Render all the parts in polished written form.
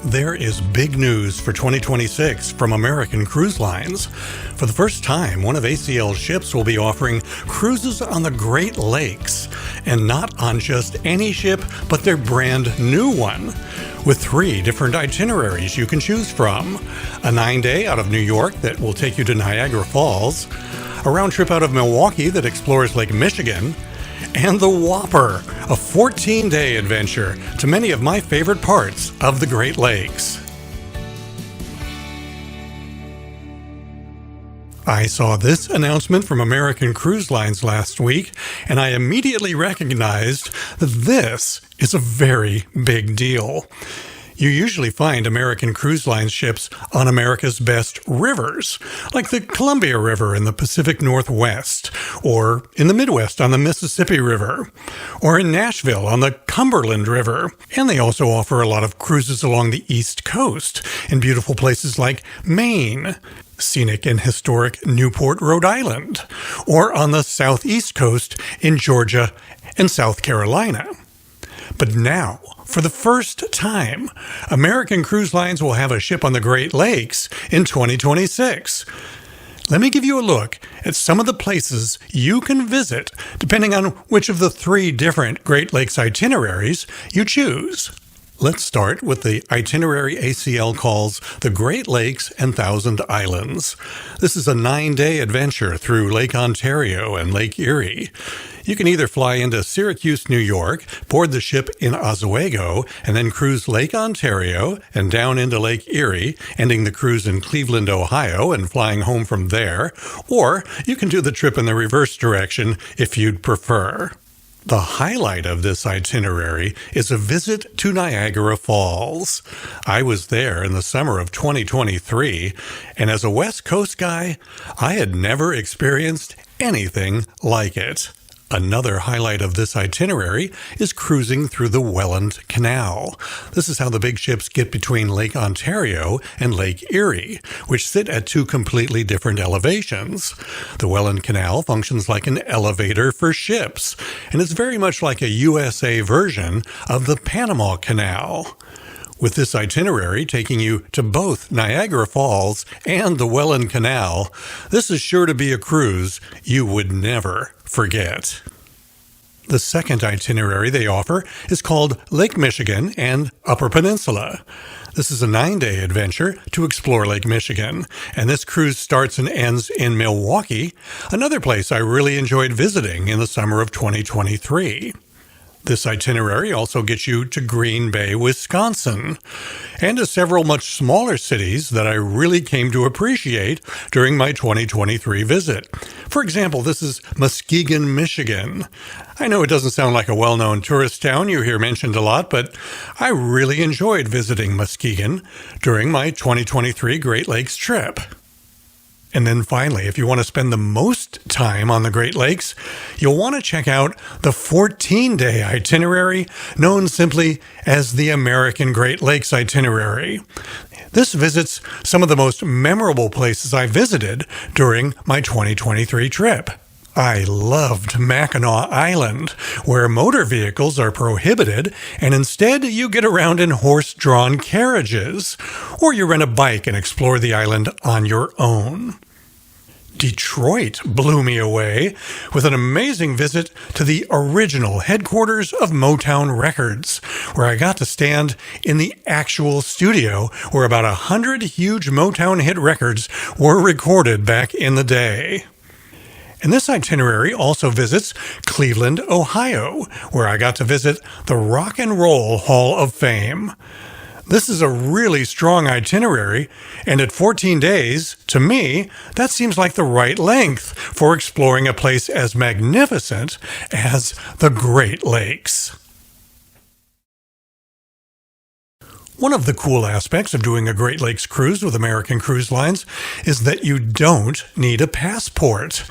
There is big news for 2026 from American Cruise Lines. For the first time, one of ACL's ships will be offering cruises on the Great Lakes, and not on just any ship, but their brand new one, with 3 different itineraries you can choose from. A 9-day out of New York that will take you to Niagara Falls, a round trip out of Milwaukee that explores Lake Michigan, and the Whopper, a 14-day adventure to many of my favorite parts of the Great Lakes. I saw this announcement from American Cruise Lines last week, and I immediately recognized that this is a very big deal. You usually find American Cruise Lines ships on America's best rivers, like the Columbia River in the Pacific Northwest, or in the Midwest on the Mississippi River, or in Nashville on the Cumberland River. And they also offer a lot of cruises along the East Coast in beautiful places like Maine, scenic and historic Newport, Rhode Island, or on the Southeast Coast in Georgia and South Carolina. But now, for the first time, American Cruise Lines will have a ship on the Great Lakes in 2026. Let me give you a look at some of the places you can visit, depending on which of the 3 different Great Lakes itineraries you choose. Let's start with the itinerary ACL calls the Great Lakes and Thousand Islands. This is a 9-day adventure through Lake Ontario and Lake Erie. You can either fly into Syracuse, New York, board the ship in Oswego, and then cruise Lake Ontario and down into Lake Erie, ending the cruise in Cleveland, Ohio, and flying home from there. Or you can do the trip in the reverse direction if you'd prefer. The highlight of this itinerary is a visit to Niagara Falls. I was there in the summer of 2023, and as a West Coast guy, I had never experienced anything like it. Another highlight of this itinerary is cruising through the Welland Canal. This is how the big ships get between Lake Ontario and Lake Erie, which sit at 2 completely different elevations. The Welland Canal functions like an elevator for ships, and is very much like a USA version of the Panama Canal. With this itinerary taking you to both Niagara Falls and the Welland Canal, this is sure to be a cruise you would never forget. The second itinerary they offer is called Lake Michigan and Upper Peninsula. This is a 9-day adventure to explore Lake Michigan, and this cruise starts and ends in Milwaukee, another place I really enjoyed visiting in the summer of 2023. This itinerary also gets you to Green Bay, Wisconsin, and to several much smaller cities that I really came to appreciate during my 2023 visit. For example, this is Muskegon, Michigan. I know it doesn't sound like a well-known tourist town you hear mentioned a lot, but I really enjoyed visiting Muskegon during my 2023 Great Lakes trip. And then finally, if you want to spend the most time on the Great Lakes, you'll want to check out the 14-day itinerary known simply as the American Great Lakes Itinerary. This visits some of the most memorable places I visited during my 2023 trip. I loved Mackinac Island, where motor vehicles are prohibited, and instead you get around in horse-drawn carriages, or you rent a bike and explore the island on your own. Detroit blew me away with an amazing visit to the original headquarters of Motown Records, where I got to stand in the actual studio where about 100 huge Motown hit records were recorded back in the day. And this itinerary also visits Cleveland, Ohio, where I got to visit the Rock and Roll Hall of Fame. This is a really strong itinerary, and at 14 days, to me, that seems like the right length for exploring a place as magnificent as the Great Lakes. One of the cool aspects of doing a Great Lakes cruise with American Cruise Lines is that you don't need a passport.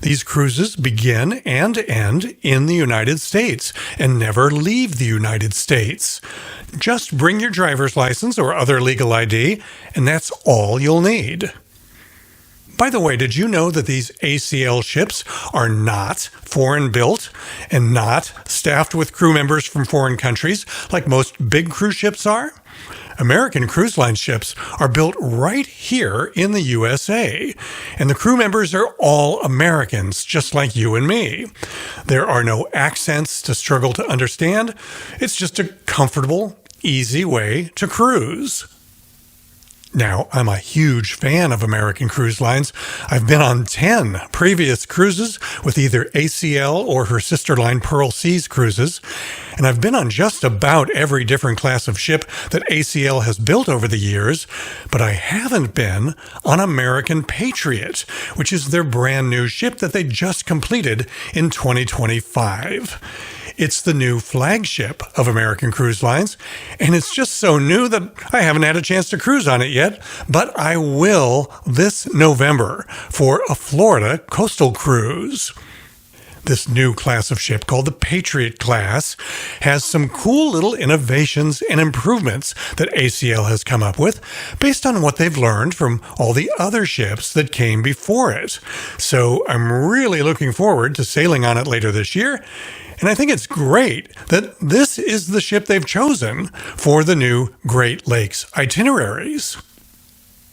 These cruises begin and end in the United States and never leave the United States. Just bring your driver's license or other legal ID, and that's all you'll need. By the way, did you know that these ACL ships are not foreign-built and not staffed with crew members from foreign countries like most big cruise ships are? American Cruise Line ships are built right here in the USA, and the crew members are all Americans, just like you and me. There are no accents to struggle to understand. It's just a comfortable, easy way to cruise. Now, I'm a huge fan of American Cruise Lines. I've been on 10 previous cruises with either ACL or her sister line Pearl Seas Cruises, and I've been on just about every different class of ship that ACL has built over the years, but I haven't been on American Patriot, which is their brand new ship that they just completed in 2025. It's the new flagship of American Cruise Lines, and it's just so new that I haven't had a chance to cruise on it yet, but I will this November for a Florida coastal cruise. This new class of ship, called the Patriot class, has some cool little innovations and improvements that ACL has come up with based on what they've learned from all the other ships that came before it. So I'm really looking forward to sailing on it later this year. And I think it's great that this is the ship they've chosen for the new Great Lakes Itineraries.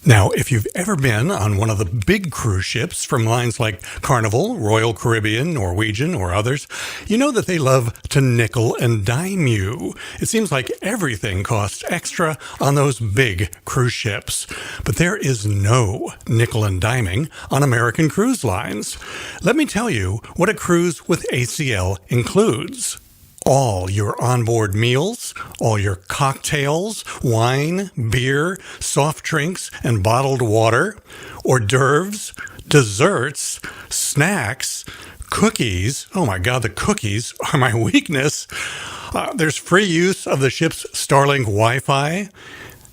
Now, if you've ever been on one of the big cruise ships from lines like Carnival, Royal Caribbean, Norwegian, or others, you know that they love to nickel and dime you. It seems like everything costs extra on those big cruise ships. But there is no nickel and diming on American Cruise Lines. Let me tell you what a cruise with ACL includes. All your onboard meals, all your cocktails, wine, beer, soft drinks, and bottled water, hors d'oeuvres, desserts, snacks, cookies. Oh my God, the cookies are my weakness. There's free use of the ship's Starlink Wi-Fi,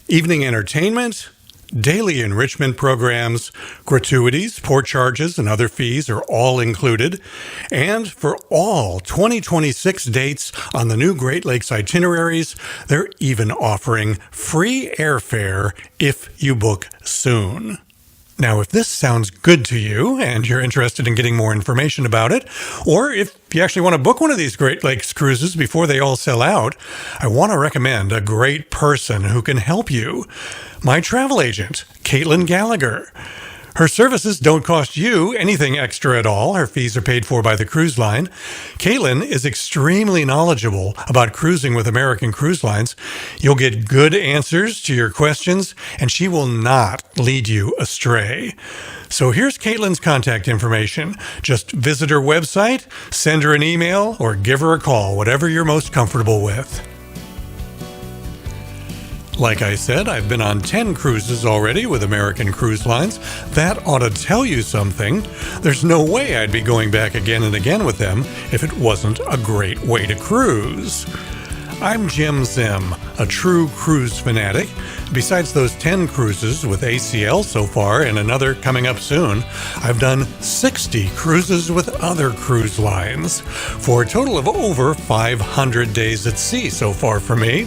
evening entertainment, daily enrichment programs, gratuities, port charges, and other fees are all included. And for all 2026 dates on the new Great Lakes Itineraries, they're even offering free airfare if you book soon. Now, if this sounds good to you and you're interested in getting more information about it, or if you actually want to book one of these Great Lakes cruises before they all sell out, I want to recommend a great person who can help you. My travel agent, Caitlin Gallagher. Her services don't cost you anything extra at all. Her fees are paid for by the cruise line. Caitlin is extremely knowledgeable about cruising with American Cruise Lines. You'll get good answers to your questions, and she will not lead you astray. So here's Caitlin's contact information. Just visit her website, send her an email, or give her a call, whatever you're most comfortable with. Like I said, I've been on 10 cruises already with American Cruise Lines. That ought to tell you something. There's no way I'd be going back again and again with them if it wasn't a great way to cruise. I'm Jim Zim, a true cruise fanatic. Besides those 10 cruises with ACL so far and another coming up soon, I've done 60 cruises with other cruise lines, for a total of over 500 days at sea so far for me.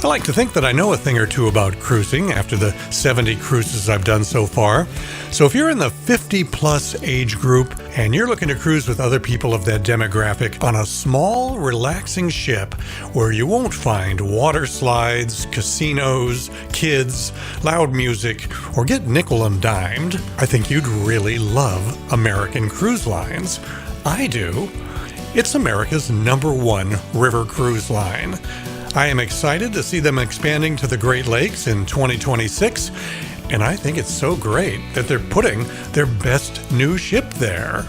I like to think that I know a thing or two about cruising after the 70 cruises I've done so far. So if you're in the 50-plus age group and you're looking to cruise with other people of that demographic on a small, relaxing ship where you won't find water slides, casinos, kids, loud music, or get nickel and dimed, I think you'd really love American Cruise Lines. I do. It's America's #1 river cruise line. I am excited to see them expanding to the Great Lakes in 2026, and I think it's so great that they're putting their best new ship there.